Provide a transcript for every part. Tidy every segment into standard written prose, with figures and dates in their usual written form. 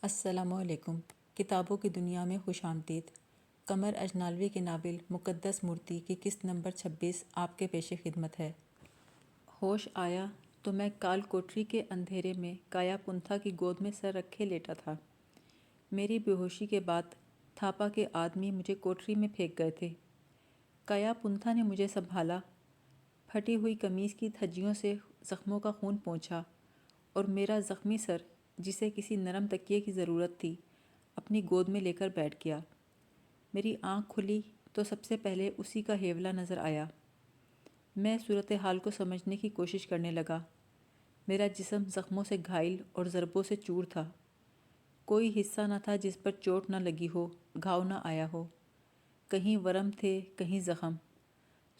السلام علیکم۔ کتابوں کی دنیا میں خوش آمدید۔ قمر اجنالوی کے ناول مقدس مورتی کی قسط نمبر 26 آپ کے پیش خدمت ہے۔ ہوش آیا تو میں کال کوٹری کے اندھیرے میں کایا پنتھا کی گود میں سر رکھے لیٹا تھا۔ میری بے ہوشی کے بعد تھاپا کے آدمی مجھے کوٹری میں پھینک گئے تھے۔ کایا پنتھا نے مجھے سنبھالا، پھٹی ہوئی قمیص کی دھجیوں سے زخموں کا خون پونچھا اور میرا زخمی سر، جسے کسی نرم تکیے کی ضرورت تھی، اپنی گود میں لے کر بیٹھ گیا۔ میری آنکھ کھلی تو سب سے پہلے اسی کا ہیولہ نظر آیا۔ میں صورتحال کو سمجھنے کی کوشش کرنے لگا۔ میرا جسم زخموں سے گھائل اور ضربوں سے چور تھا۔ کوئی حصہ نہ تھا جس پر چوٹ نہ لگی ہو، گھاؤ نہ آیا ہو۔ کہیں ورم تھے، کہیں زخم۔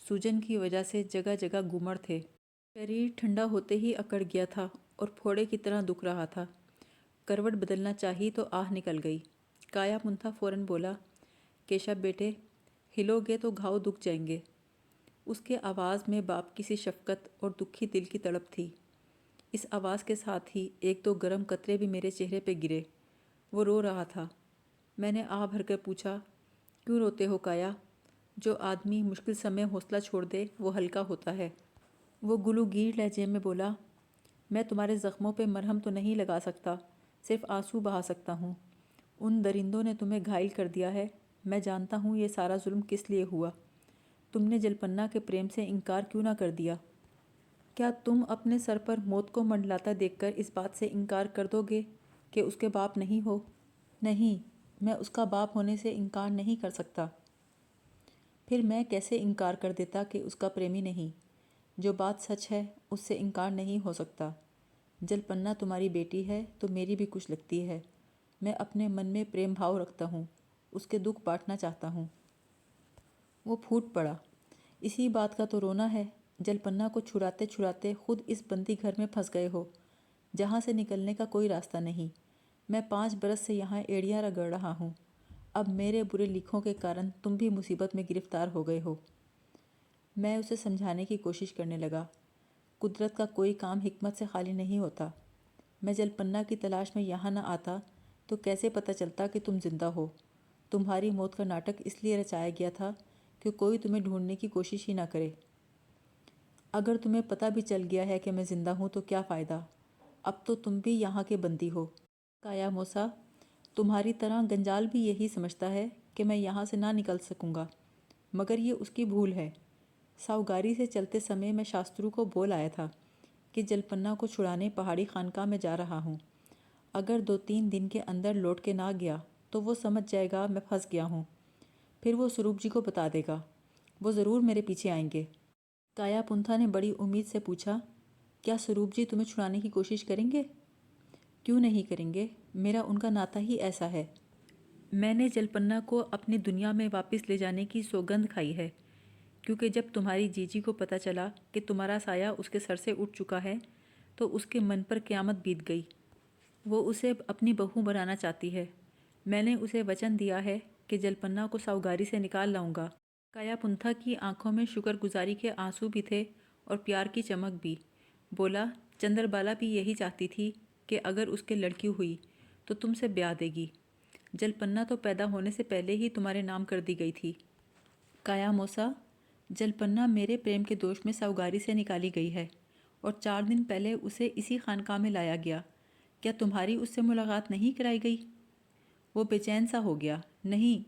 سوجن کی وجہ سے جگہ جگہ گمڑ تھے۔ شریر ٹھنڈا ہوتے ہی اکڑ گیا تھا اور پھوڑے کی طرح دکھ رہا تھا۔ کروٹ بدلنا چاہی تو آہ نکل گئی۔ کایا پنتھا فوراً بولا، کیشب بیٹے، ہلو گے تو گھاؤ دکھ جائیں گے۔ اس کے آواز میں باپ کی سی شفقت اور دکھی دل کی تڑپ تھی۔ اس آواز کے ساتھ ہی ایک دو گرم قطرے بھی میرے چہرے پہ گرے۔ وہ رو رہا تھا۔ میں نے آہ بھر کر پوچھا، کیوں روتے ہو کایا؟ جو آدمی مشکل سمے حوصلہ چھوڑ دے وہ ہلکا ہوتا ہے۔ وہ گلوگیر لہجے میں بولا، میں تمہارے زخموں پہ مرہم تو نہیں لگا سکتا، صرف آنسو بہا سکتا ہوں۔ ان درندوں نے تمہیں گھائل کر دیا ہے۔ میں جانتا ہوں یہ سارا ظلم کس لیے ہوا۔ تم نے جلپنا کے پریم سے انکار کیوں نہ کر دیا؟ کیا تم اپنے سر پر موت کو منڈلاتا دیکھ کر اس بات سے انکار کر دو گے کہ اس کے باپ نہیں ہو؟ نہیں، میں اس کا باپ ہونے سے انکار نہیں کر سکتا۔ پھر میں کیسے انکار کر دیتا کہ اس کا پریمی نہیں؟ جو بات سچ ہے اس سے انکار نہیں ہو سکتا۔ جلپنا تمہاری بیٹی ہے تو میری بھی کچھ لگتی ہے۔ میں اپنے من میں پریم بھاؤ رکھتا ہوں، اس کے دکھ بانٹنا چاہتا ہوں۔ وہ پھوٹ پڑا، اسی بات کا تو رونا ہے۔ جلپنا کو چھڑاتے چھڑاتے خود اس بندی گھر میں پھنس گئے ہو، جہاں سے نکلنے کا کوئی راستہ نہیں۔ میں 5 برس سے یہاں ایڑیاں رگڑ رہا ہوں۔ اب میرے برے لکھوں کے کارن تم بھی مصیبت میں گرفتار ہو گئے ہو۔ میں اسے سمجھانے کی کوشش کرنے لگا۔ قدرت کا کوئی کام حکمت سے خالی نہیں ہوتا۔ میں جلپنا کی تلاش میں یہاں نہ آتا تو کیسے پتہ چلتا کہ تم زندہ ہو؟ تمہاری موت کا ناٹک اس لیے رچایا گیا تھا کہ کوئی تمہیں ڈھونڈنے کی کوشش ہی نہ کرے۔ اگر تمہیں پتہ بھی چل گیا ہے کہ میں زندہ ہوں تو کیا فائدہ؟ اب تو تم بھی یہاں کے بندی ہو۔ کایا موسا، تمہاری طرح گنجال بھی یہی سمجھتا ہے کہ میں یہاں سے نہ نکل سکوں گا، مگر یہ اس کی بھول ہے۔ ساؤگاری سے چلتے سمے میں شاسترو کو بول آیا تھا کہ جلپنا کو چھڑانے پہاڑی خانقاہ میں جا رہا ہوں۔ اگر 2-3 دن کے اندر لوٹ کے نہ گیا تو وہ سمجھ جائے گا میں پھنس گیا ہوں۔ پھر وہ سروپ جی کو بتا دے گا، وہ ضرور میرے پیچھے آئیں گے۔ کایا پنتھا نے بڑی امید سے پوچھا، کیا سروپ جی تمہیں چھڑانے کی کوشش کریں گے؟ کیوں نہیں کریں گے؟ میرا ان کا ناطہ ہی ایسا ہے۔ میں نے جلپنا کو اپنی دنیا میں واپس لے جانے کی سوگند کھائی ہے، کیونکہ جب تمہاری جیجی کو پتہ چلا کہ تمہارا سایہ اس کے سر سے اٹھ چکا ہے تو اس کے من پر قیامت بیت گئی۔ وہ اسے اپنی بہو بنانا چاہتی ہے۔ میں نے اسے وچن دیا ہے کہ جلپنا کو ساؤگاری سے نکال لاؤں گا۔ کایا پنتھا کی آنکھوں میں شکر گزاری کے آنسو بھی تھے اور پیار کی چمک بھی۔ بولا، چندر بالا بھی یہی چاہتی تھی کہ اگر اس کے لڑکی ہوئی تو تم سے بیاہ دے گی۔ جلپنا تو پیدا ہونے سے پہلے ہی تمہارے نام کر دی گئی تھی۔ کایا موسا، جلپنا میرے پریم کے دوش میں ساؤگاری سے نکالی گئی ہے اور 4 دن پہلے اسے اسی خانقاہ میں لایا گیا۔ کیا تمہاری اس سے ملاقات نہیں کرائی گئی؟ وہ بے چین سا ہو گیا۔ نہیں،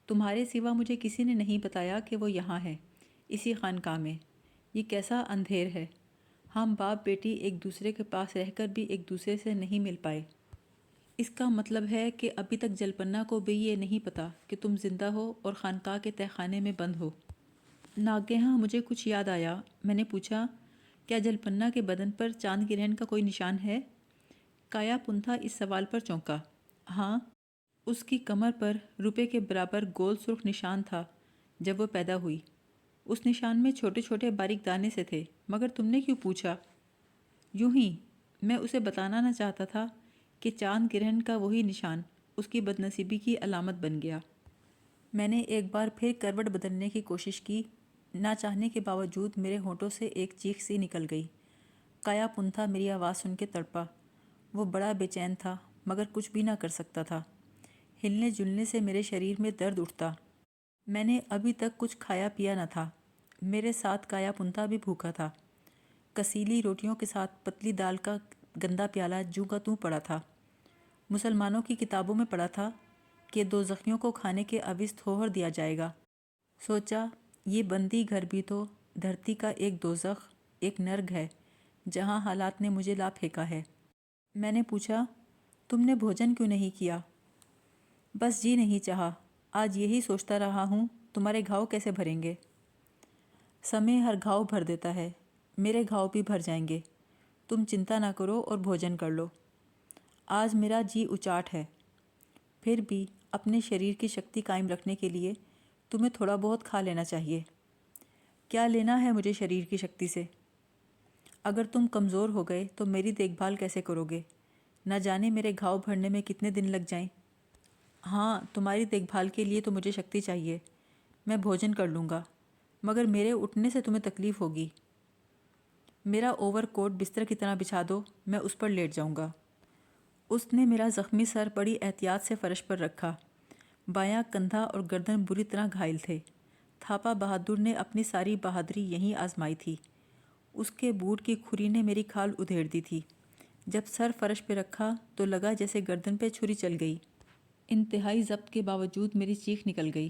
تمہارے سوا مجھے کسی نے نہیں بتایا کہ وہ یہاں ہے، اسی خانقاہ میں۔ یہ کیسا اندھیر ہے! ہم باپ بیٹی ایک دوسرے کے پاس رہ کر بھی ایک دوسرے سے نہیں مل پائے۔ اس کا مطلب ہے کہ ابھی تک جلپنا کو بھی یہ نہیں پتا کہ تم زندہ ہو اور خانقاہ کے تہہ خانے میں بند ہو۔ ناگہاں مجھے کچھ یاد آیا۔ میں نے پوچھا، کیا جلپنا کے بدن پر چاند گرہن کا کوئی نشان ہے؟ کایا پنتھا اس سوال پر چونکا۔ ہاں، اس کی کمر پر روپے کے برابر گول سرخ نشان تھا جب وہ پیدا ہوئی۔ اس نشان میں چھوٹے چھوٹے باریک دانے سے تھے، مگر تم نے کیوں پوچھا؟ یوں ہی، میں اسے بتانا نہ چاہتا تھا کہ چاند گرہن کا وہی نشان اس کی بدنصیبی کی علامت بن گیا۔ میں نے ایک بار پھر کروٹ بدلنے کی کوشش کی۔ نہ چاہنے کے باوجود میرے ہونٹوں سے ایک چیخ سی نکل گئی۔ کایا پنتھا میری آواز سن کے تڑپا۔ وہ بڑا بے چین تھا، مگر کچھ بھی نہ کر سکتا تھا۔ ہلنے جلنے سے میرے شریر میں درد اٹھتا۔ میں نے ابھی تک کچھ کھایا پیا نہ تھا۔ میرے ساتھ کایا پنتھا بھی بھوکا تھا۔ کسیلی روٹیوں کے ساتھ پتلی دال کا گندا پیالہ جوں کا توں پڑا تھا۔ مسلمانوں کی کتابوں میں پڑھا تھا کہ دوزخیوں کو کھانے کے عوض تھوہر دیا جائے گا۔ سوچا یہ بندی گھر بھی تو دھرتی کا ایک دوزخ، ایک نرگ ہے جہاں حالات نے مجھے لا پھینکا ہے۔ میں نے پوچھا تم نے بھوجن کیوں نہیں کیا؟ بس جی نہیں چاہا، آج یہی سوچتا رہا ہوں تمہارے گھاؤ کیسے بھریں گے۔ سمے ہر گھاؤ بھر دیتا ہے، میرے گھاؤ بھی بھر جائیں گے، تم چنتا نہ کرو اور بھوجن کر لو۔ آج میرا جی اچاٹ ہے۔ پھر بھی اپنے شریر کی شکتی قائم رکھنے کے لیے تمہیں تھوڑا بہت کھا لینا چاہیے۔ کیا لینا ہے مجھے شریر کی شکتی سے؟ اگر تم کمزور ہو گئے تو میری دیکھ بھال کیسے کرو گے؟ نہ جانے میرے گھاؤ بھرنے میں کتنے دن لگ جائیں۔ ہاں، تمہاری دیکھ بھال کے لیے تو مجھے شکتی چاہیے، میں بھوجن کر لوں گا، مگر میرے اٹھنے سے تمہیں تکلیف ہوگی۔ میرا اوور کوٹ بستر کی طرح بچھا دو، میں اس پر لیٹ جاؤں گا۔ اس نے میرا زخمی سر بڑی احتیاط سے فرش پر رکھا۔ بایاں کندھا اور گردن بری طرح گھائل تھے۔ تھاپا بہادر نے اپنی ساری بہادری یہیں آزمائی تھی۔ اس کے بوٹ کی کھری نے میری کھال ادھیڑ دی تھی۔ جب سر فرش پہ رکھا تو لگا جیسے گردن پہ چھری چل گئی۔ انتہائی ضبط کے باوجود میری چیخ نکل گئی۔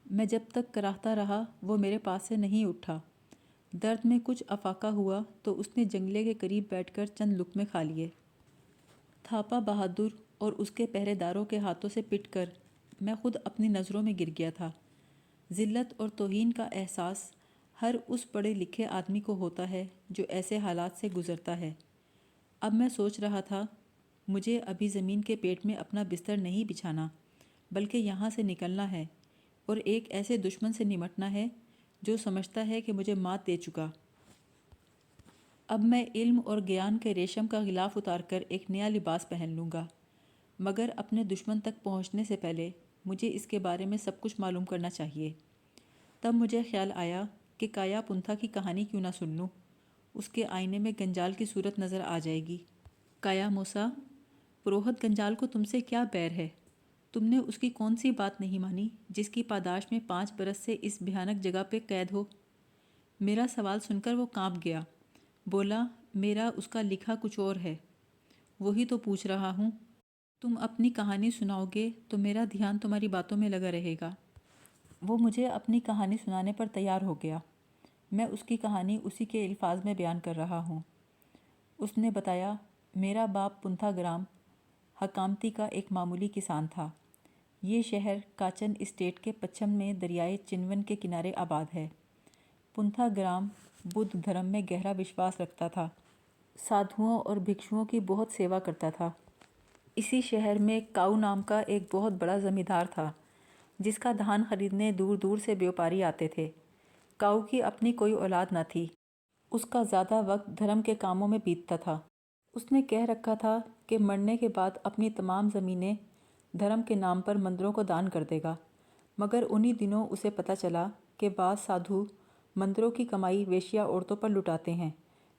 میں جب تک کراہتا رہا وہ میرے پاس سے نہیں اٹھا۔ درد میں کچھ افاقہ ہوا تو اس نے جنگلے کے قریب بیٹھ کر چند لقمے کھا لیے۔ تھاپا بہادر اور اس کے پہرے داروں کے ہاتھوں سے پٹ کر میں خود اپنی نظروں میں گر گیا تھا۔ ذلت اور توہین کا احساس ہر اس پڑھے لکھے آدمی کو ہوتا ہے جو ایسے حالات سے گزرتا ہے۔ اب میں سوچ رہا تھا مجھے ابھی زمین کے پیٹ میں اپنا بستر نہیں بچھانا، بلکہ یہاں سے نکلنا ہے اور ایک ایسے دشمن سے نمٹنا ہے جو سمجھتا ہے کہ مجھے مات دے چکا۔ اب میں علم اور گیان کے ریشم کا غلاف اتار کر ایک نیا لباس پہن لوں گا، مگر اپنے دشمن تک پہنچنے سے پہلے مجھے اس کے بارے میں سب کچھ معلوم کرنا چاہیے۔ تب مجھے خیال آیا کہ کایا پنتھا کی کہانی کیوں نہ سن لوں، اس کے آئینے میں گنجال کی صورت نظر آ جائے گی۔ کایا موسا، پروہت گنجال کو تم سے کیا بیر ہے؟ تم نے اس کی کون سی بات نہیں مانی جس کی پاداش میں 5 برس سے اس بھیانک جگہ پہ قید ہو؟ میرا سوال سن کر وہ کانپ گیا۔ بولا میرا اس کا لکھا کچھ اور ہے۔ وہی تو پوچھ رہا ہوں۔ تم اپنی کہانی سناؤ گے تو میرا دھیان تمہاری باتوں میں لگا رہے گا۔ وہ مجھے اپنی کہانی سنانے پر تیار ہو گیا۔ میں اس کی کہانی اسی کے الفاظ میں بیان کر رہا ہوں۔ اس نے بتایا میرا باپ پنتھا گرام حکامتی کا ایک معمولی کسان تھا۔ یہ شہر کاچن اسٹیٹ کے پچھم میں دریائے چنون کے کنارے آباد ہے۔ پنتھا گرام بدھ دھرم میں گہرا وشواس رکھتا تھا، سادھوؤں اور بھکشوؤں کی بہت سیوا کرتا تھا۔ اسی شہر میں کاؤ نام کا ایک بہت بڑا زمیندار تھا جس کا دھان خریدنے دور دور سے بیوپاری آتے تھے۔ کاؤ کی اپنی کوئی اولاد نہ تھی۔ اس کا زیادہ وقت دھرم کے کاموں میں بیتتا تھا۔ اس نے کہہ رکھا تھا کہ مرنے کے بعد اپنی تمام زمینیں دھرم کے نام پر مندروں کو دان کر دے گا، مگر انہی دنوں اسے پتہ چلا کہ بعض سادھو مندروں کی کمائی ویشیا عورتوں پر لٹاتے ہیں،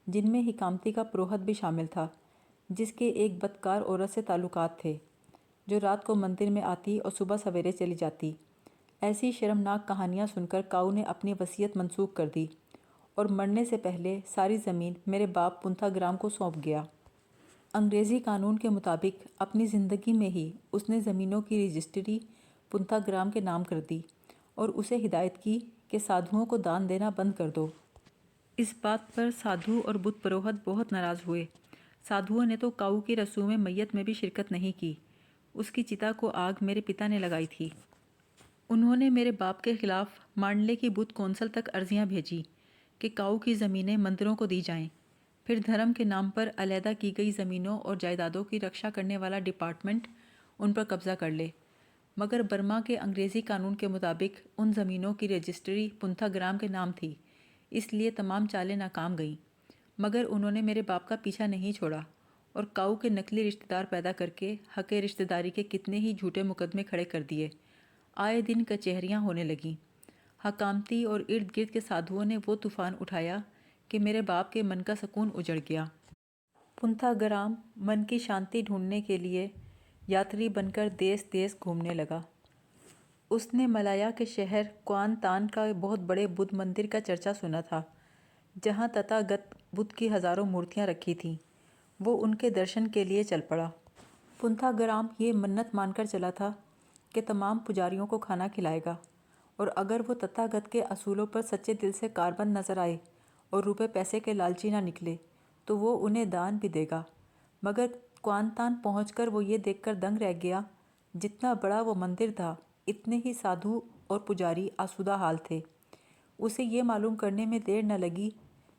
جن میں حکامتی کا پروہت بھی شامل تھا، جس کے ایک بدکار عورت سے تعلقات تھے جو رات کو مندر میں آتی اور صبح سویرے چلی جاتی۔ ایسی شرمناک کہانیاں سن کر کاؤ نے اپنی وصیت منسوخ کر دی اور مرنے سے پہلے ساری زمین میرے باپ پنتھا گرام کو سونپ گیا۔ انگریزی قانون کے مطابق اپنی زندگی میں ہی اس نے زمینوں کی رجسٹری پنتھا گرام کے نام کر دی اور اسے ہدایت کی کہ سادھوؤں کو دان دینا بند کر دو۔ اس بات پر سادھو اور بت پروہت بہت ناراض ہوئے۔ سادھوؤں نے تو کاؤ کی رسوم میت میں بھی شرکت نہیں کی۔ اس کی چتا کو آگ میرے پتا نے لگائی تھی۔ انہوں نے میرے باپ کے خلاف مانڈلے کی بت کونسل تک عرضیاں بھیجی کہ کاؤ کی زمینیں مندروں کو دی جائیں، پھر دھرم کے نام پر علیحدہ کی گئی زمینوں اور جائیدادوں کی رکشا کرنے والا ڈپارٹمنٹ ان پر قبضہ کر لے، مگر برما کے انگریزی قانون کے مطابق ان زمینوں کی رجسٹری پنتھا گرام کے نام تھی، اس لیے تمام چالیں ناکام گئیں۔ مگر انہوں نے میرے باپ کا پیچھا نہیں چھوڑا اور کاؤ کے نقلی رشتہ دار پیدا کر کے حق رشتہ داری کے کتنے ہی جھوٹے مقدمے کھڑے کر دیے۔ آئے دن کچہریاں ہونے لگیں۔ حکامتی اور ارد گرد کے سادھوؤں نے وہ طوفان اٹھایا کہ میرے باپ کے من کا سکون اجڑ گیا۔ پنتھا گرام من کی شانتی ڈھونڈنے کے لیے یاتری بن کر دیس دیس گھومنے لگا۔ اس نے ملایا کے شہر کوانتان کا بہت بڑے بدھ مندر کا چرچا سنا تھا، جہاں تتھاگت بدھ کی ہزاروں مورتیاں رکھی تھیں۔ وہ ان کے درشن کے لیے چل پڑا۔ پنتھا گرام یہ منت مان کر چلا تھا کہ تمام پجاریوں کو کھانا کھلائے گا، اور اگر وہ تتھاگت کے اصولوں پر سچے دل سے کاربند نظر آئے اور روپے پیسے کے لالچی نہ نکلے تو وہ انہیں دان بھی دے گا۔ مگر کوانتان پہنچ کر وہ یہ دیکھ کر دنگ رہ گیا، جتنا بڑا وہ مندر تھا اتنے ہی سادھو اور پجاری آسودہ حال تھے۔ اسے یہ معلوم کرنے میں دیر نہ لگی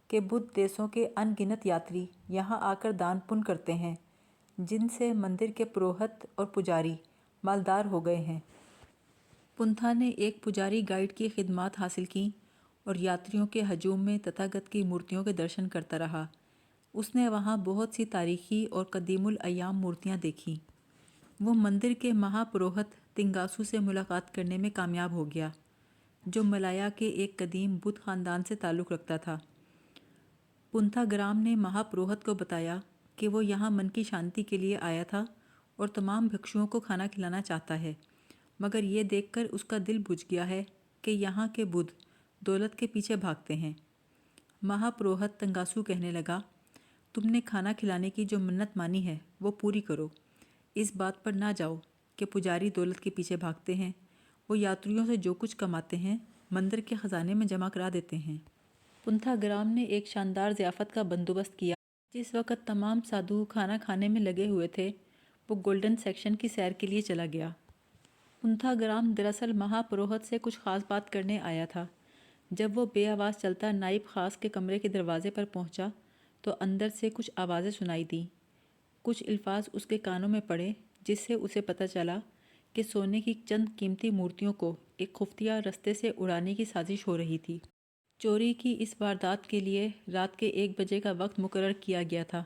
کہ بدھ دیسوں کے ان گنت یاتری یہاں آ کر دان پن کرتے ہیں، جن سے مندر کے پروہت اور پجاری مالدار ہو گئے ہیں۔ پنتھا نے ایک پجاری گائیڈ کی خدمات حاصل کیں اور یاتریوں کے ہجوم میں تتھاگت کی مورتیوں کے درشن کرتا رہا۔ اس نے وہاں بہت سی تاریخی اور قدیم الایام مورتیاں دیکھیں۔ وہ مندر کے مہا پروہت تنگاسو سے ملاقات کرنے میں کامیاب ہو گیا، جو ملایا کے ایک قدیم بدھ خاندان سے تعلق رکھتا تھا۔ پنتھا گرام نے مہا پروہت کو بتایا کہ وہ یہاں من کی شانتی کے لیے آیا تھا اور تمام بھکشوؤں کو کھانا کھلانا چاہتا ہے، مگر یہ دیکھ کر اس کا دل بجھ گیا ہے کہ یہاں کے بدھ دولت کے پیچھے بھاگتے ہیں۔ مہا پروہت تنگاسو کہنے لگا، تم نے کھانا کھلانے کی جو منت مانی ہے وہ پوری کرو۔ اس بات پر نہ جاؤ کہ پجاری دولت کے پیچھے بھاگتے ہیں، وہ یاتریوں سے جو کچھ کماتے ہیں مندر کے خزانے میں جمع کرا دیتے ہیں۔ پنتھا گرام نے ایک شاندار ضیافت کا بندوبست کیا۔ جس وقت تمام سادھو کھانا کھانے میں لگے ہوئے تھے، وہ گولڈن سیکشن کی سیر کے لیے چلا گیا۔ پنتھا گرام دراصل مہا پروہت سے کچھ خاص بات کرنے آیا تھا۔ جب وہ بے آواز چلتا نائب خاص کے کمرے کے دروازے پر پہنچا تو اندر سے کچھ آوازیں سنائی دیں۔ کچھ الفاظ اس کے کانوں میں پڑے، جس سے اسے پتہ چلا کہ سونے کی چند قیمتی مورتیوں کو ایک خفیہ رستے سے اڑانے کی سازش ہو رہی تھی۔ چوری کی اس واردات کے لیے رات کے 1 بجے کا وقت مقرر کیا گیا تھا۔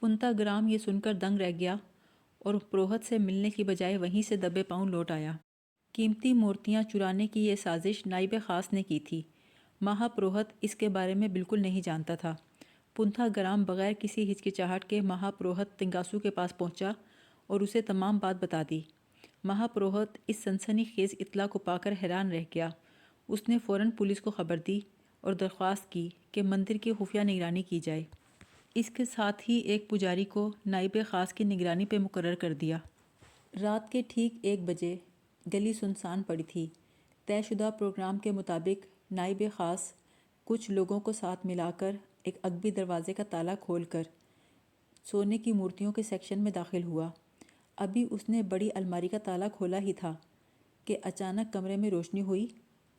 پنتھا گرام یہ سن کر دنگ رہ گیا اور پروہت سے ملنے کی بجائے وہیں سے دبے پاؤں لوٹ آیا۔ قیمتی مورتیاں چرانے کی یہ سازش نائب خاص نے کی تھی۔ مہا پروہت اس کے بارے میں بالکل نہیں جانتا تھا۔ پنتھا گرام بغیر کسی ہچکچاہٹ کے مہا پروہت تنگاسو کے پاس پہنچا اور اسے تمام بات بتا دی۔ مہا پروہت اس سنسنی خیز اطلاع کو پا کر حیران رہ گیا۔ اس نے فوراً پولیس کو خبر دی اور درخواست کی کہ مندر کی خفیہ نگرانی کی جائے۔ اس کے ساتھ ہی ایک پجاری کو نائب خاص کی نگرانی پہ مقرر کر دیا۔ رات کے ٹھیک 1 بجے گلی سنسان پڑی تھی۔ طے شدہ پروگرام کے مطابق نائب خاص کچھ لوگوں کو ساتھ ملا کر ایک عقبی دروازے کا تالا کھول کر سونے کی مورتیوں کے سیکشن میں داخل ہوا۔ ابھی اس نے بڑی الماری کا تالا کھولا ہی تھا کہ اچانک کمرے میں روشنی ہوئی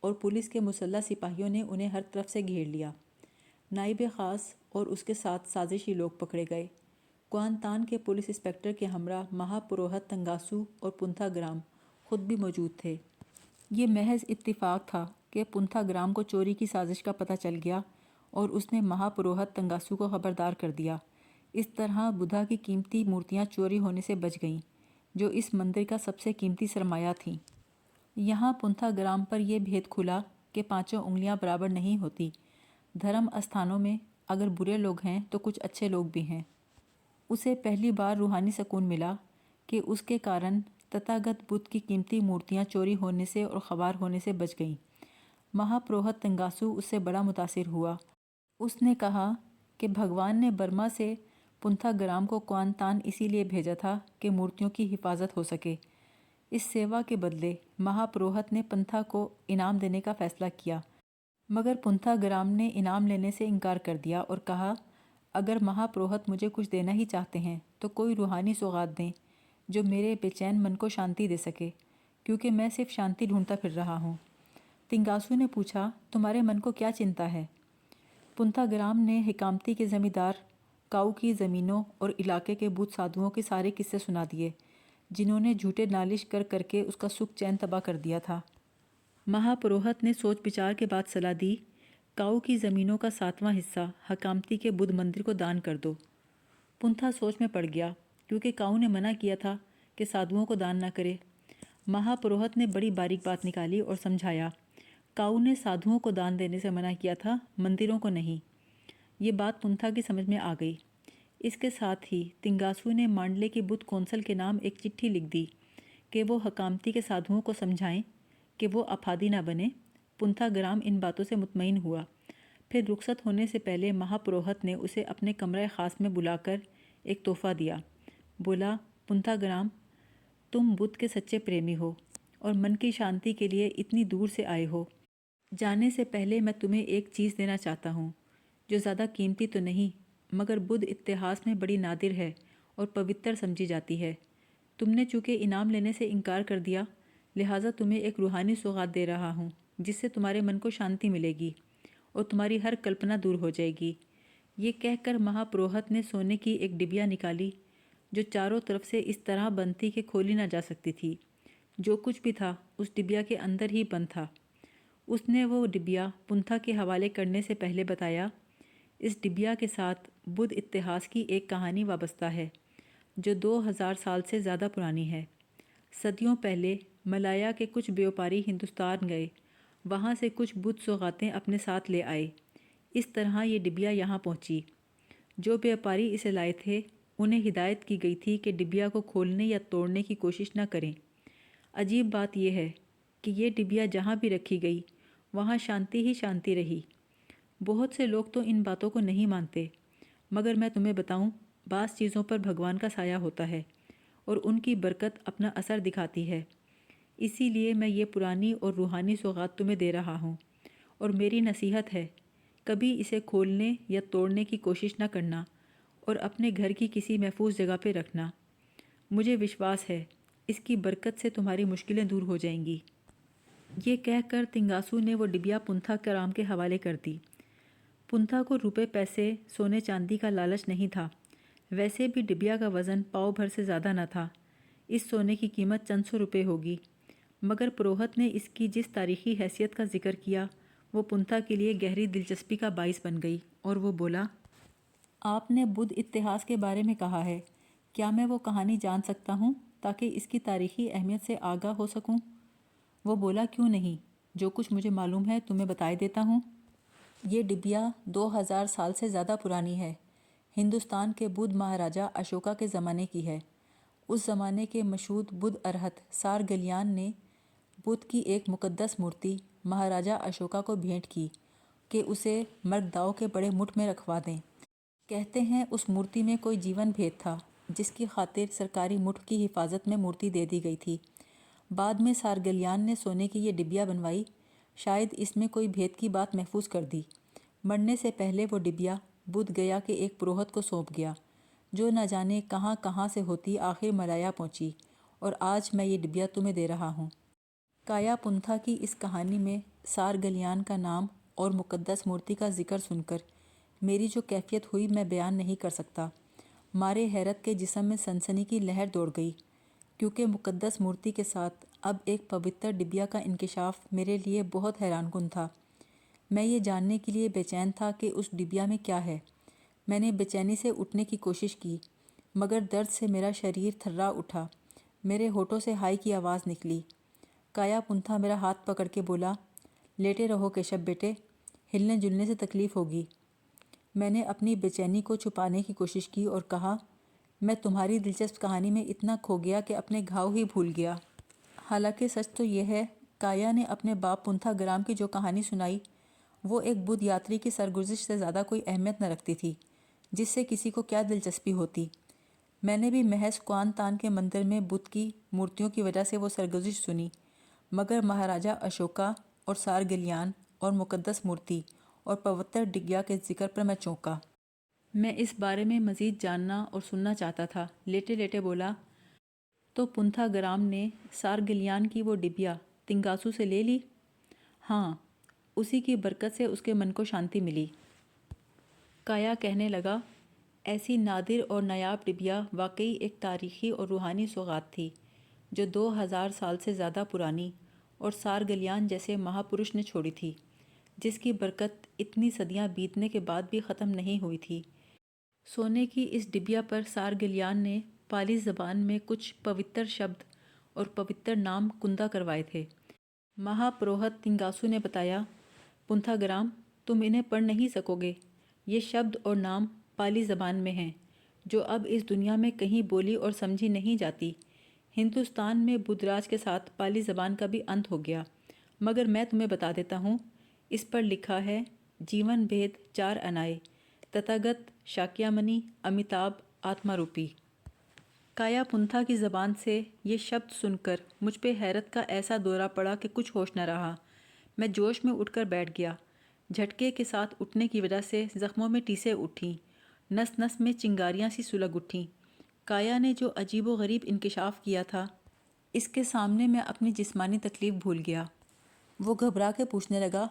اور پولیس کے مسلح سپاہیوں نے انہیں ہر طرف سے گھیر لیا۔ نائب خاص اور اس کے ساتھ سازشی لوگ پکڑے گئے۔ کوانتان کے پولیس انسپکٹر کے ہمراہ مہا پروہت تنگاسو اور پنتھا گرام خود بھی موجود تھے۔ یہ محض اتفاق تھا کہ پنتھا گرام کو چوری کی سازش کا پتہ چل گیا اور اس نے مہا پروہت تنگاسو کو خبردار کر دیا۔ اس طرح بدھا کی قیمتی مورتیاں چوری ہونے سے بچ گئیں، جو اس مندر کا سب سے قیمتی سرمایہ تھیں۔ یہاں پنتھا گرام پر یہ بھید کھلا کہ 5 انگلیاں برابر نہیں ہوتی۔ دھرم استھانوں میں اگر برے لوگ ہیں تو کچھ اچھے لوگ بھی ہیں۔ اسے پہلی بار روحانی سکون ملا کہ اس کے کارن تتھاگت بدھ کی قیمتی مورتیاں چوری ہونے سے اور خوار ہونے سے بچ گئیں۔ مہا پروہت تنگاسو اس سے بڑا متاثر ہوا۔ اس نے کہا کہ بھگوان نے برما سے پنتھا گرام کو کوانتان اسی لیے بھیجا تھا کہ مورتیوں کی حفاظت ہو سکے۔ اس سیوا کے بدلے مہا پروہت نے پنتھا کو انعام دینے کا فیصلہ کیا، مگر پنتھا گرام نے انعام لینے سے انکار کر دیا اور کہا، اگر مہا پروہت مجھے کچھ دینا ہی چاہتے ہیں تو کوئی روحانی سوغات دیں جو میرے بے چین من کو شانتی دے سکے، کیونکہ میں صرف شانتی ڈھونڈتا پھر رہا ہوں۔ تنگاسو نے پوچھا، تمہارے من کو کیا چنتا ہے؟ پنتھا گرام نے حکامتی کے زمیندار کاؤ کی زمینوں اور علاقے کے بدھ سادھوؤں کے سارے قصے سنا دیے، جنہوں نے جھوٹے نالش کر کر کے اس کا سکھ چین تباہ کر دیا تھا۔ مہا پروہت نے سوچ بچار کے بعد صلاح دی، کاؤ کی زمینوں کا 7واں حصہ حکامتی کے بدھ مندر کو دان کر دو۔ پنتھا سوچ میں پڑ گیا، کیونکہ کاؤ نے منع کیا تھا کہ سادھوؤں کو دان نہ کرے۔ مہا پروہت نے بڑی باریک بات نکالی اور سمجھایا، کاؤ نے سادھوؤں کو دان دینے سے منع کیا تھا، مندروں کو نہیں۔ یہ بات پنتھا کی سمجھ میں آ گئی۔ اس کے ساتھ ہی تنگاسو نے مانڈلے کی بدھ کونسل کے نام ایک چٹھی لکھ دی کہ وہ حکامتی کے سادھوؤں کو سمجھائیں کہ وہ اپادی نہ بنے۔ پنتھا گرام ان باتوں سے مطمئن ہوا۔ پھر رخصت ہونے سے پہلے مہا پروہت نے اسے اپنے کمرہ خاص میں بلا کر ایک تحفہ دیا۔ بولا، پنتھا گرام، تم بدھ کے سچے پریمی ہو اور من کی شانتی کے لیے اتنی دور سے آئے ہو۔ جانے سے پہلے میں تمہیں ایک چیز دینا چاہتا ہوں جو زیادہ قیمتی تو نہیں مگر بدھ اتہاس میں بڑی نادر ہے اور پوتر سمجھی جاتی ہے۔ تم نے چونکہ انعام لینے سے انکار کر دیا، لہٰذا تمہیں ایک روحانی سوغات دے رہا ہوں جس سے تمہارے من کو شانتی ملے گی اور تمہاری ہر کلپنا دور ہو جائے گی۔ یہ کہہ کر مہا پروہت نے سونے کی ایک ڈبیا نکالی جو چاروں طرف سے اس طرح بند تھی کہ کھولی نہ جا سکتی تھی۔ جو کچھ بھی تھا اس ڈبیا کے اندر ہی بند تھا۔ اس نے وہ ڈبیا پنتھا کے حوالے کرنے سے پہلے بتایا، اس ڈبیا کے ساتھ بدھ اتہاس کی ایک کہانی وابستہ ہے جو 2000 سال سے زیادہ پرانی ہے۔ صدیوں پہلے ملایا کے کچھ بیوپاری ہندوستان گئے، وہاں سے کچھ بدھ سوغاتیں اپنے ساتھ لے آئے۔ اس طرح یہ ڈبیا یہاں پہنچی۔ جو بیوپاری اسے لائے تھے انہیں ہدایت کی گئی تھی کہ ڈبیا کو کھولنے یا توڑنے کی کوشش نہ کریں۔ عجیب بات یہ ہے کہ یہ ڈبیا جہاں بھی رکھی گئی وہاں شانتی ہی شانتی رہی۔ بہت سے لوگ تو ان باتوں کو نہیں مانتے، مگر میں تمہیں بتاؤں، بعض چیزوں پر بھگوان کا سایہ ہوتا ہے اور ان کی برکت اپنا اثر دکھاتی ہے۔ اسی لیے میں یہ پرانی اور روحانی سوغات تمہیں دے رہا ہوں، اور میری نصیحت ہے، کبھی اسے کھولنے یا توڑنے کی کوشش نہ کرنا اور اپنے گھر کی کسی محفوظ جگہ پہ رکھنا۔ مجھے وشواس ہے اس کی برکت سے تمہاری مشکلیں دور ہو جائیں گی۔ یہ کہہ کر تنگاسو نے وہ ڈبیا پنتھا گرام کے حوالے کر دی۔ پنتھا کو روپے پیسے سونے چاندی کا لالچ نہیں تھا، ویسے بھی ڈبیا کا وزن پاؤ بھر سے زیادہ نہ تھا۔ اس سونے کی قیمت چند سو روپے ہوگی، مگر پروہت نے اس کی جس تاریخی حیثیت کا ذکر کیا وہ پنتھا کے لیے گہری دلچسپی کا باعث بن گئی، اور وہ بولا، آپ نے بدھ اتہاس کے بارے میں کہا ہے، کیا میں وہ کہانی جان سکتا ہوں تاکہ اس کی تاریخی اہمیت سے آگاہ ہو سکوں؟ وہ بولا، کیوں نہیں، جو کچھ مجھے معلوم ہے تمہیں بتائے دیتا ہوں۔ یہ ڈبیا 2000 سال سے زیادہ پرانی ہے، ہندوستان کے بدھ مہاراجا اشوکا کے زمانے کی ہے۔ اس زمانے کے مشہور بدھ ارہت سار گلیان نے بدھ کی ایک مقدس مورتی مہاراجا اشوکا کو بھیٹ کی کہ اسے مرگداؤ کے بڑے مٹھ میں رکھوا دیں۔ کہتے ہیں اس مورتی میں کوئی جیون بھیت تھا جس کی خاطر سرکاری مٹھ کی حفاظت میں مورتی دے دی گئی تھی۔ بعد میں سارگلیان نے سونے کی یہ ڈبیا بنوائی، شاید اس میں کوئی بھیت کی بات محفوظ کر دی۔ مرنے سے پہلے وہ ڈبیا بدھ گیا کے ایک پروہت کو سونپ گیا، جو نہ جانے کہاں کہاں سے ہوتی آخر ملایا پہنچی، اور آج میں یہ ڈبیا تمہیں دے رہا ہوں۔ کایا پنتھا کی اس کہانی میں سارگلیان کا نام اور مقدس مورتی کا ذکر سن کر میری جو کیفیت ہوئی میں بیان نہیں کر سکتا۔ مارے حیرت کے جسم میں سنسنی کی لہر دوڑ گئی، کیونکہ مقدس مورتی کے ساتھ اب ایک پوتر ڈبیا کا انکشاف میرے لیے بہت حیران کن تھا۔ میں یہ جاننے کے لیے بے چین تھا کہ اس ڈبیا میں کیا ہے۔ میں نے بے چینی سے اٹھنے کی کوشش کی، مگر درد سے میرا شریر تھرا اٹھا، میرے ہونٹوں سے ہائی کی آواز نکلی۔ کایا پنتھا میرا ہاتھ پکڑ کے بولا، لیٹے رہو کیشب بیٹے، ہلنے جلنے سے تکلیف ہوگی۔ میں نے اپنی بے چینی کو چھپانے کی کوشش کی اور کہا، میں تمہاری دلچسپ کہانی میں اتنا کھو گیا کہ اپنے گھاؤ ہی بھول گیا۔ حالانکہ سچ تو یہ ہے، کایا نے اپنے باپ پنتھا گرام کی جو کہانی سنائی وہ ایک بدھ یاتری کی سرگزشت سے زیادہ کوئی اہمیت نہ رکھتی تھی، جس سے کسی کو کیا دلچسپی ہوتی۔ میں نے بھی محض کوان تان کے مندر میں بدھ کی مورتیوں کی وجہ سے وہ سرگزشت سنی، مگر مہاراجا اشوکا اور سارگلیان اور مقدس مورتی اور پوتر ڈبیا کے ذکر پر میں چونکا۔ میں اس بارے میں مزید جاننا اور سننا چاہتا تھا۔ لیٹے لیٹے بولا، تو پنتھا گرام نے سارگلیان کی وہ ڈبیا تنگاسو سے لے لی؟ ہاں، اسی کی برکت سے اس کے من کو شانتی ملی۔ کایا کہنے لگا، ایسی نادر اور نایاب ڈبیا واقعی ایک تاریخی اور روحانی سوغات تھی جو 2000 سال سے زیادہ پرانی اور سارگلیان جیسے مہاپرش نے چھوڑی تھی، جس کی برکت اتنی صدیاں بیتنے کے بعد بھی ختم نہیں ہوئی تھی۔ سونے کی اس ڈبیا پر سارگلیان نے پالی زبان میں کچھ پوتر شبد اور پوتر نام کندہ کروائے تھے۔ مہا پروہت تنگاسو نے بتایا، پنتھا گرام، تم انہیں پڑھ نہیں سکو گے، یہ شبد اور نام پالی زبان میں ہیں۔ جو اب اس دنیا میں کہیں بولی اور سمجھی نہیں جاتی۔ ہندوستان میں بدھ راج کے ساتھ پالی زبان کا بھی انت ہو گیا، مگر میں تمہیں بتا دیتا ہوں، اس پر لکھا ہے جیون بھید چار انائے، تتھاگت شاکیا منی امیتابھ آتما روپی۔ کایا پنتھا کی زبان سے یہ شبد سن کر مجھ پہ حیرت کا ایسا دورہ پڑا کہ کچھ ہوش نہ رہا۔ میں جوش میں اٹھ کر بیٹھ گیا۔ جھٹکے کے ساتھ اٹھنے کی وجہ سے زخموں میں ٹیسیں اٹھیں، نس نس میں چنگاریاں سی سلگ اٹھیں۔ کایا نے جو عجیب و غریب انکشاف کیا تھا، اس کے سامنے میں اپنی جسمانی تکلیف بھول گیا۔ وہ گھبرا کے پوچھنے لگا،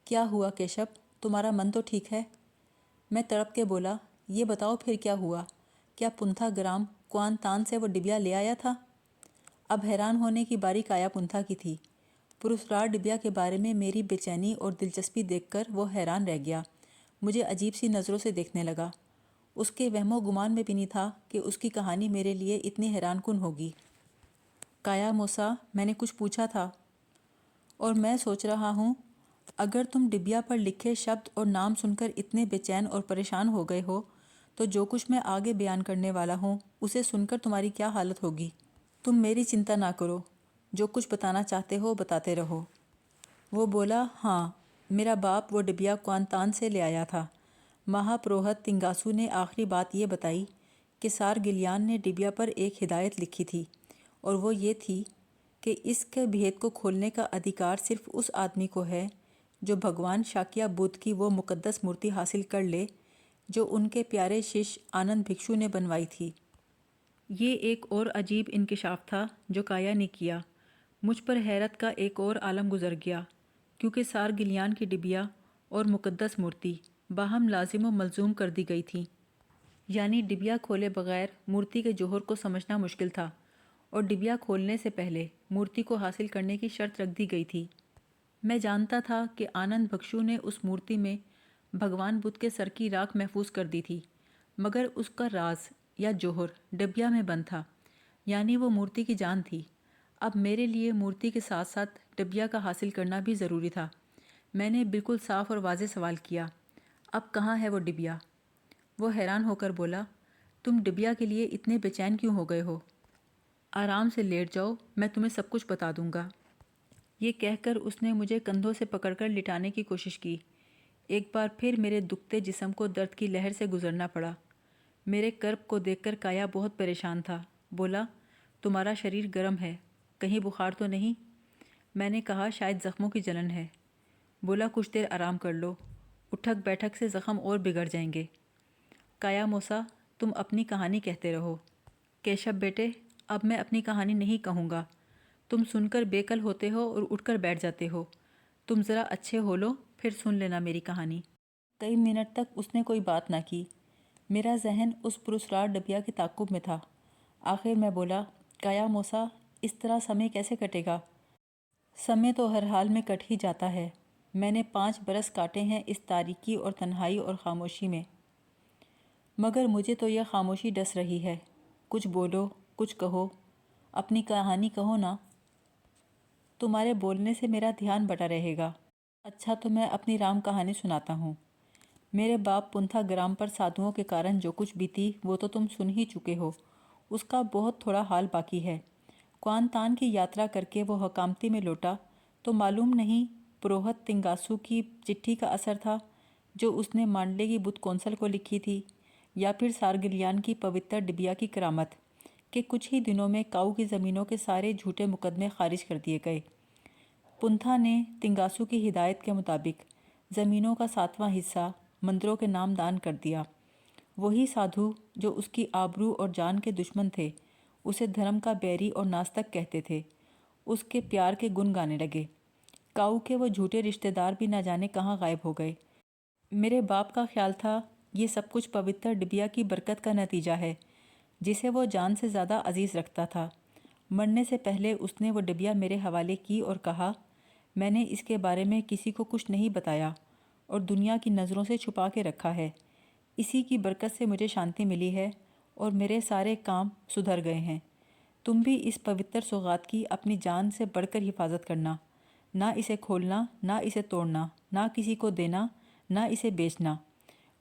کیا ہوا کیشب، تمہارا من تو ٹھیک ہے؟ میں تڑپ کے بولا، یہ بتاؤ پھر کیا ہوا؟ کیا پنتھا گرام کوانتان سے وہ ڈبیا لے آیا تھا؟ اب حیران ہونے کی باری کایا پنتھا کی تھی۔ پرسرار ڈبیا کے بارے میں میری بے چینی اور دلچسپی دیکھ کر وہ حیران رہ گیا، مجھے عجیب سی نظروں سے دیکھنے لگا۔ اس کے وہم و گمان میں بھی نہیں تھا کہ اس کی کہانی میرے لیے اتنی حیران کن ہوگی۔ کایا موسا، میں نے کچھ پوچھا تھا، اور میں سوچ رہا ہوں، اگر تم ڈبیا پر لکھے شبد اور نام سن کر اتنے بے چین اور پریشان ہو گئے ہو، تو جو کچھ میں آگے بیان کرنے والا ہوں اسے سن کر تمہاری کیا حالت ہوگی؟ تم میری چنتا نہ کرو، جو کچھ بتانا چاہتے ہو بتاتے رہو۔ وہ بولا، ہاں، میرا باپ وہ ڈبیا کوانتان سے لے آیا تھا۔ مہا پروہت تنگاسو نے آخری بات یہ بتائی کہ سار گلیان نے ڈبیا پر ایک ہدایت لکھی تھی، اور وہ یہ تھی کہ اس کے بھید کو کھولنے کا ادھیکار صرف اس آدمی کو ہے جو بھگوان شاکیا بدھ کی وہ مقدس مورتی حاصل کر لے جو ان کے پیارے شش آنند بھکشو نے بنوائی تھی۔ یہ ایک اور عجیب انکشاف تھا جو کایا نے کیا۔ مجھ پر حیرت کا ایک اور عالم گزر گیا، کیونکہ سار گلیان کی ڈبیا اور مقدس مورتی باہم لازم و ملزوم کر دی گئی تھیں۔ یعنی ڈبیا کھولے بغیر مورتی کے جوہر کو سمجھنا مشکل تھا، اور ڈبیا کھولنے سے پہلے مورتی کو حاصل کرنے کی شرط رکھ دی گئی تھی۔ میں جانتا تھا کہ آنند بھکشو نے اس مورتی میں بھگوان بدھ کے سر کی راکھ محفوظ کر دی تھی، مگر اس کا راز یا جوہر ڈبیا میں بند تھا، یعنی وہ مورتی کی جان تھی۔ اب میرے لیے مورتی کے ساتھ ساتھ ڈبیا کا حاصل کرنا بھی ضروری تھا۔ میں نے بالکل صاف اور واضح سوال کیا، اب کہاں ہے وہ ڈبیا؟ وہ حیران ہو کر بولا، تم ڈبیا کے لیے اتنے بے چین کیوں ہو گئے ہو؟ آرام سے لیٹ جاؤ، میں تمہیں سب کچھ بتا دوں گا۔ یہ کہہ کر اس نے مجھے کندھوں سے پکڑ کر لٹانے کی کوشش کی۔ ایک بار پھر میرے دکھتے جسم کو درد کی لہر سے گزرنا پڑا۔ میرے کرب کو دیکھ کر کایا بہت پریشان تھا۔ بولا، تمہارا شریر گرم ہے، کہیں بخار تو نہیں؟ میں نے کہا، شاید زخموں کی جلن ہے۔ بولا، کچھ دیر آرام کر لو، اٹھک بیٹھک سے زخم اور بگڑ جائیں گے۔ کایا موسا، تم اپنی کہانی کہتے رہو۔ کیشب بیٹے، اب میں اپنی کہانی نہیں کہوں گا، تم سن کر بے کل ہوتے ہو اور اٹھ کر بیٹھ جاتے ہو۔ تم ذرا اچھے ہو لو، پھر سن لینا میری کہانی۔ کئی منٹ تک اس نے کوئی بات نہ کی۔ میرا ذہن اس پرسرار ڈبیا کے تعاقب میں تھا۔ آخر میں بولا، کایا موسا، اس طرح سمے کیسے کٹے گا؟ سمے تو ہر حال میں کٹ ہی جاتا ہے۔ میں نے 5 برس کاٹے ہیں اس تاریکی اور تنہائی اور خاموشی میں، مگر مجھے تو یہ خاموشی ڈس رہی ہے۔ کچھ بولو، کچھ کہو، اپنی کہانی کہو نا۔ تمہارے بولنے سے میرا دھیان بٹا رہے گا۔ اچھا، تو میں اپنی رام کہانی سناتا ہوں۔ میرے باپ پنتھا گرام پر سادھوؤں کے کارن جو کچھ بیتی وہ تو تم سن ہی چکے ہو، اس کا بہت تھوڑا حال باقی ہے۔ کوانتان کی یاترا کر کے وہ حکامتی میں لوٹا تو معلوم نہیں پروہت تنگاسو کی چٹھی کا اثر تھا جو اس نے مانڈلے کی بدھ کونسل کو لکھی تھی، یا پھر سارگلیان کی پوتر ڈبیا کی کرامت کہ کچھ ہی دنوں میں کاؤ کی زمینوں کے سارے جھوٹے مقدمے خارج کر دیے گئے۔ پنتھا نے تنگاسو کی ہدایت کے مطابق زمینوں کا 7واں حصہ مندروں کے نام دان کر دیا۔ وہی سادھو جو اس کی آبرو اور جان کے دشمن تھے، اسے دھرم کا بیری اور ناستک کہتے تھے، اس کے پیار کے گن گانے لگے۔ کاؤ کے وہ جھوٹے رشتہ دار بھی نہ جانے کہاں غائب ہو گئے۔ میرے باپ کا خیال تھا یہ سب کچھ پوتر ڈبیا کی برکت کا نتیجہ ہے، جسے وہ جان سے زیادہ عزیز رکھتا تھا۔ مرنے سے پہلے اس نے وہ ڈبیا میرے حوالے کی اور کہا، میں نے اس کے بارے میں کسی کو کچھ نہیں بتایا اور دنیا کی نظروں سے چھپا کے رکھا ہے۔ اسی کی برکت سے مجھے شانتی ملی ہے اور میرے سارے کام سدھر گئے ہیں۔ تم بھی اس پوتر سوغات کی اپنی جان سے بڑھ کر حفاظت کرنا، نہ اسے کھولنا، نہ اسے توڑنا، نہ کسی کو دینا، نہ اسے بیچنا۔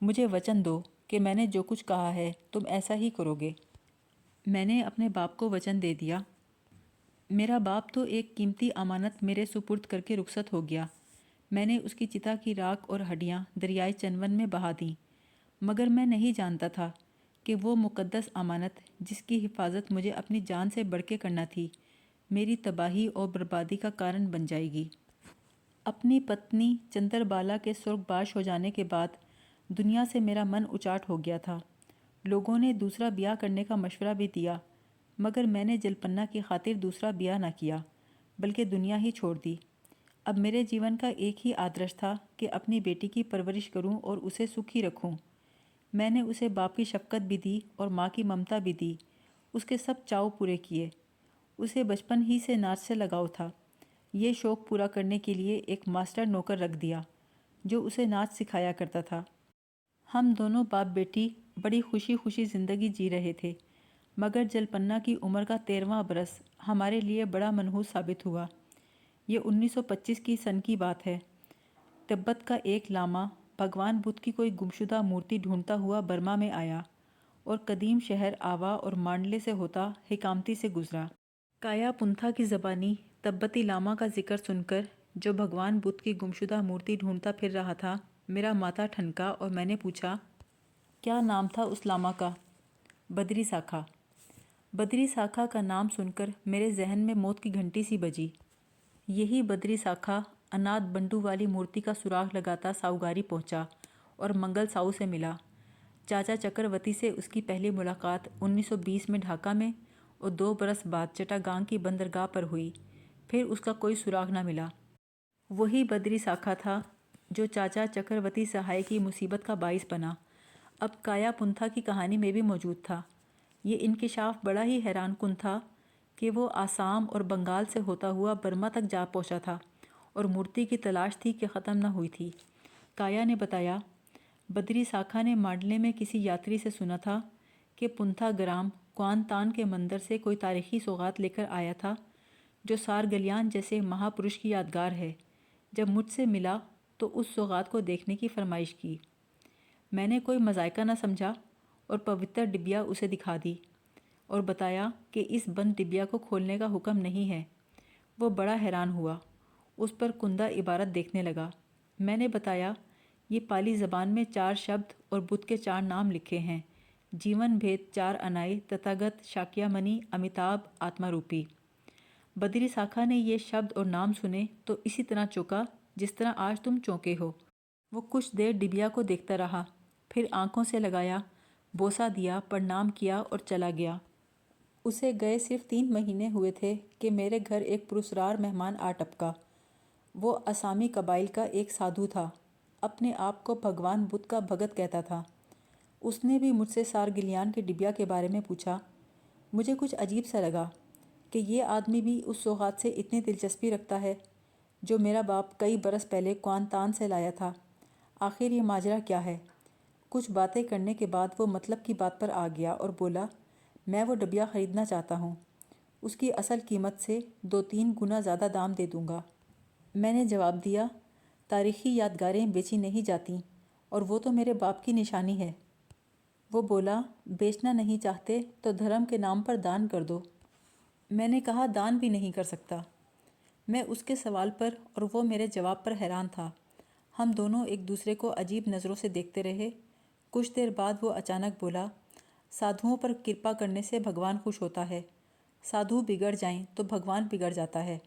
مجھے وچن دو کہ میں نے جو کچھ کہا ہے تم ایسا ہی کرو گے۔ میں نے اپنے باپ کو وچن دے دیا۔ میرا باپ تو ایک قیمتی امانت میرے سپرد کر کے رخصت ہو گیا۔ میں نے اس کی چتا کی راکھ اور ہڈیاں دریائے چنون میں بہا دیں، مگر میں نہیں جانتا تھا کہ وہ مقدس امانت جس کی حفاظت مجھے اپنی جان سے بڑھ کے کرنا تھی، میری تباہی اور بربادی کا کارن بن جائے گی۔ اپنی پتنی چندر بالا کے سرگ باش ہو جانے کے بعد دنیا سے میرا من اچاٹ ہو گیا تھا۔ لوگوں نے دوسرا بیاہ کرنے کا مشورہ بھی دیا، مگر میں نے جلپنا کی خاطر دوسرا بیاہ نہ کیا بلکہ دنیا ہی چھوڑ دی۔ اب میرے جیون کا ایک ہی آدرش تھا کہ اپنی بیٹی کی پرورش کروں اور اسے سکھی رکھوں۔ میں نے اسے باپ کی شفقت بھی دی اور ماں کی ممتا بھی دی، اس کے سب چاؤ پورے کیے۔ اسے بچپن ہی سے ناچ سے لگاؤ تھا۔ یہ شوق پورا کرنے کے لیے ایک ماسٹر نوکر رکھ دیا جو اسے ناچ سکھایا کرتا تھا۔ ہم دونوں باپ بیٹی بڑی خوشی خوشی زندگی جی رہے تھے، مگر جلپنا کی عمر کا 13واں برس ہمارے لیے بڑا منحوس ثابت ہوا۔ یہ 1925 کی سن کی بات ہے۔ تبت کا ایک لاما بھگوان بدھ کی کوئی گمشدہ مورتی ڈھونڈتا ہوا برما میں آیا اور قدیم شہر آوا اور مانڈلے سے ہوتا ہیکامتی سے گزرا۔ کایا پنتھا کی زبانی تبتی لاما کا ذکر سن کر، جو بھگوان بدھ کی گمشدہ مورتی ڈھونڈتا پھر رہا تھا، میرا ماتھا ٹھنکا اور میں نے پوچھا، کیا نام تھا اس لاما کا؟ بدری ساکھا۔ بدری ساکھا کا نام سن کر میرے ذہن میں موت کی گھنٹی سی بجی۔ یہی بدری ساکھا انات بنڈو والی مورتی کا سراغ لگاتا ساؤگاری پہنچا اور منگل ساؤ سے ملا۔ چاچا چکروتی سے اس کی پہلی ملاقات 1920 میں ڈھاکہ میں اور 2 برس بعد چٹاگانگ کی بندرگاہ پر ہوئی۔ پھر اس کا کوئی سراغ نہ ملا۔ وہی بدری ساکھا تھا جو چاچا چکروتی سہائے کی مصیبت کا باعث بنا۔ اب کایا پنتھا کی کہانی میں بھی موجود تھا۔ یہ انکشاف بڑا ہی حیران کن تھا کہ وہ آسام اور بنگال سے ہوتا ہوا برما تک جا پہنچا تھا اور مورتی کی تلاش تھی کہ ختم نہ ہوئی تھی۔ کایا نے بتایا، بدری ساکھا نے مانڈلے میں کسی یاتری سے سنا تھا کہ پنتھا گرام کوان تان کے مندر سے کوئی تاریخی سوغات لے کر آیا تھا جو سارگلیان جیسے مہا پروش کی یادگار ہے۔ جب مجھ سے ملا تو اس سوغات کو دیکھنے کی فرمائش کی۔ میں نے کوئی مذائقہ نہ سمجھا اور پوتر ڈبیا اسے دکھا دی اور بتایا کہ اس بند ڈبیا کو کھولنے کا حکم نہیں ہے۔ وہ بڑا حیران ہوا، اس پر کندہ عبارت دیکھنے لگا۔ میں نے بتایا، یہ پالی زبان میں 4 شبد اور بدھ کے 4 نام لکھے ہیں، جیون بھید 4 انائی تتھاگت شاکیا منی امیتابھ آتما روپی۔ بدری ساکھا نے یہ شبد اور نام سنے تو اسی طرح چونکا جس طرح آج تم چونکے ہو۔ وہ کچھ دیر ڈبیا کو دیکھتا رہا، پھر آنکھوں سے لگایا، بوسہ دیا، پرنام کیا اور چلا گیا۔ اسے گئے صرف 3 مہینے ہوئے تھے کہ میرے گھر ایک پرسرار مہمان آ ٹپکا۔ وہ اسامی قبائل کا ایک سادھو تھا، اپنے آپ کو بھگوان بدھ کا بھگت کہتا تھا۔ اس نے بھی مجھ سے سارگلیان کے ڈبیا کے بارے میں پوچھا۔ مجھے کچھ عجیب سا لگا کہ یہ آدمی بھی اس سوغات سے اتنی دلچسپی رکھتا ہے جو میرا باپ کئی برس پہلے کوان تان سے لایا تھا۔ آخر یہ ماجرا کیا ہے؟ کچھ باتیں کرنے کے بعد وہ مطلب کی بات پر آ گیا اور بولا، میں وہ ڈبیا خریدنا چاہتا ہوں، اس کی اصل قیمت سے 2-3 گنا زیادہ دام دے دوں گا۔ میں نے جواب دیا، تاریخی یادگاریں بیچی نہیں جاتیں اور وہ تو میرے باپ کی نشانی ہے۔ وہ بولا، بیچنا نہیں چاہتے تو دھرم کے نام پر دان کر دو۔ میں نے کہا، دان بھی نہیں کر سکتا۔ میں اس کے سوال پر اور وہ میرے جواب پر حیران تھا۔ ہم دونوں ایک دوسرے کو عجیب نظروں سے دیکھتے رہے۔ کچھ دیر بعد وہ اچانک بولا، سادھوؤں پر کرپا کرنے سے بھگوان خوش ہوتا ہے، سادھو بگڑ جائیں تو بھگوان بگڑ جاتا ہے۔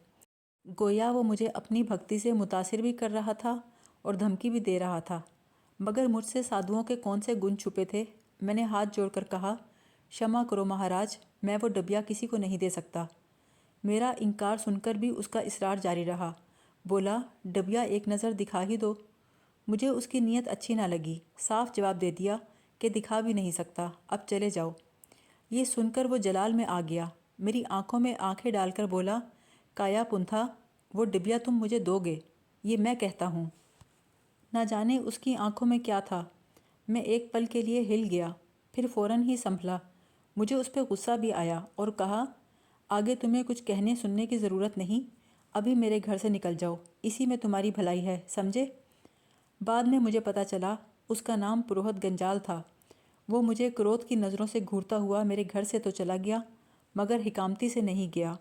گویا وہ مجھے اپنی بھکتی سے متاثر بھی کر رہا تھا اور دھمکی بھی دے رہا تھا۔ مگر مجھ سے سادھوؤں کے کون سے گن چھپے تھے؟ میں نے ہاتھ جوڑ کر کہا، شمع کرو مہاراج، میں وہ ڈبیا کسی کو نہیں دے سکتا۔ میرا انکار سن کر بھی اس کا اصرار جاری رہا۔ بولا، ڈبیا ایک نظر دکھا ہی دو۔ مجھے اس کی نیت اچھی نہ لگی، صاف جواب دے دیا کہ دکھا بھی نہیں سکتا، اب چلے جاؤ۔ یہ سن کر وہ جلال میں آ گیا، میری آنکھوں میں آنکھیں ڈال کر بولا، کایا پنتھا، وہ ڈبیا تم مجھے دو گے، یہ میں کہتا ہوں۔ نہ جانے اس کی آنکھوں میں کیا تھا۔ میں ایک پل کے لیے ہل گیا، پھر فوراً ہی سنبھلا۔ مجھے اس پہ غصہ بھی آیا اور کہا، آگے تمہیں کچھ کہنے سننے کی ضرورت نہیں، ابھی میرے گھر سے نکل جاؤ، اسی میں تمہاری بھلائی ہے، سمجھے؟ بعد میں مجھے پتہ چلا اس کا نام پروہت گنجال تھا وہ مجھے کرودھ کی نظروں سے گھورتا ہوا میرے گھر سے تو چلا گیا، مگر حکامتی سے نہیں گیا۔